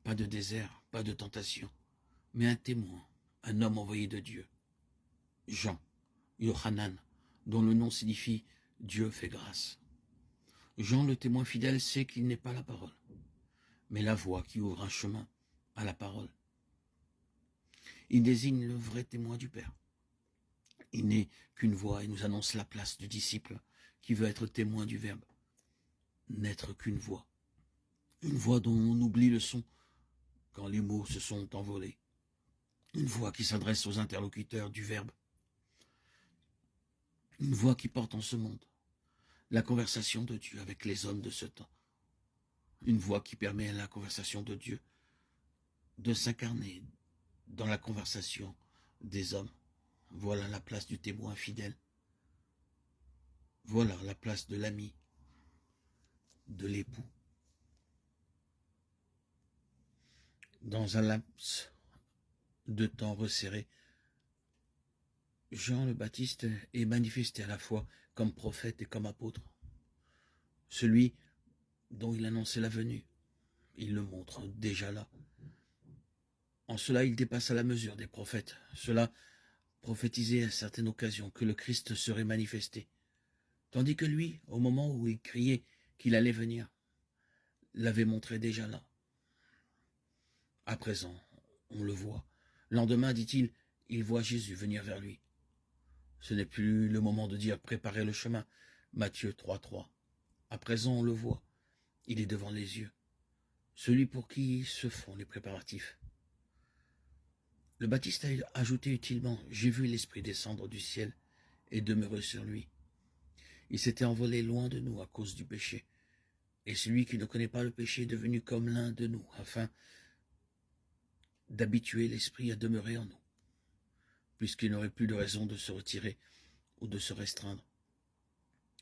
pas de désert, pas de tentation, mais un témoin, un homme envoyé de Dieu. Jean, Yohanan, dont le nom signifie « Dieu fait grâce ». Jean, le témoin fidèle, sait qu'il n'est pas la parole, mais la voix qui ouvre un chemin à la parole. Il désigne le vrai témoin du Père. Il n'est qu'une voix et nous annonce la place du disciple qui veut être témoin du Verbe. N'être qu'une voix dont on oublie le son quand les mots se sont envolés. Une voix qui s'adresse aux interlocuteurs du Verbe. Une voix qui porte en ce monde la conversation de Dieu avec les hommes de ce temps. Une voix qui permet à la conversation de Dieu de s'incarner dans la conversation des hommes. Voilà la place du témoin fidèle. Voilà la place de l'ami, de l'époux. Dans un laps de temps resserré, Jean le Baptiste est manifesté à la fois comme prophète et comme apôtre. Celui dont il annonçait la venue, il le montre déjà là. En cela, il dépasse à la mesure des prophètes. Cela prophétisait à certaines occasions que le Christ serait manifesté. Tandis que lui, au moment où il criait qu'il allait venir, l'avait montré déjà là. À présent, on le voit. Lendemain, dit-il, il voit Jésus venir vers lui. Ce n'est plus le moment de dire « préparez le chemin ». Matthieu 3,3. À présent, on le voit. Il est devant les yeux. Celui pour qui se font les préparatifs. Le Baptiste a ajouté utilement « J'ai vu l'Esprit descendre du ciel et demeurer sur lui ». Il s'était envolé loin de nous à cause du péché. Et celui qui ne connaît pas le péché est devenu comme l'un de nous, afin d'habituer l'Esprit à demeurer en nous, puisqu'il n'aurait plus de raison de se retirer ou de se restreindre.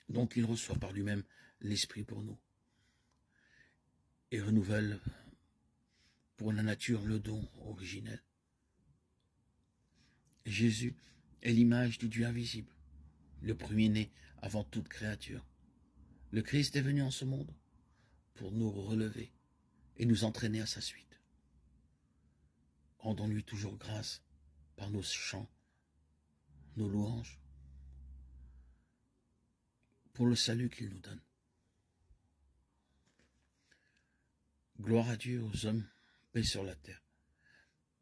Donc il reçoit par lui-même l'Esprit pour nous et renouvelle pour la nature le don originel. Jésus est l'image du Dieu invisible, le premier-né avant toute créature. Le Christ est venu en ce monde pour nous relever et nous entraîner à sa suite. Rendons-lui toujours grâce par nos chants, nos louanges, pour le salut qu'il nous donne. Gloire à Dieu, aux hommes, paix sur la terre.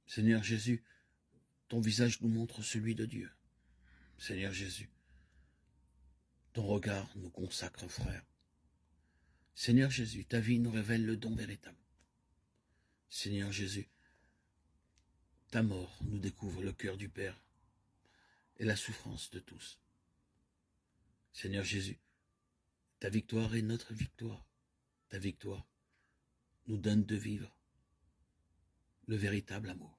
Seigneur Jésus, ton visage nous montre celui de Dieu. Seigneur Jésus, ton regard nous consacre, frère. Seigneur Jésus, ta vie nous révèle le don véritable. Seigneur Jésus, ta mort nous découvre le cœur du Père et la souffrance de tous. Seigneur Jésus, ta victoire est notre victoire. Ta victoire nous donne de vivre le véritable amour.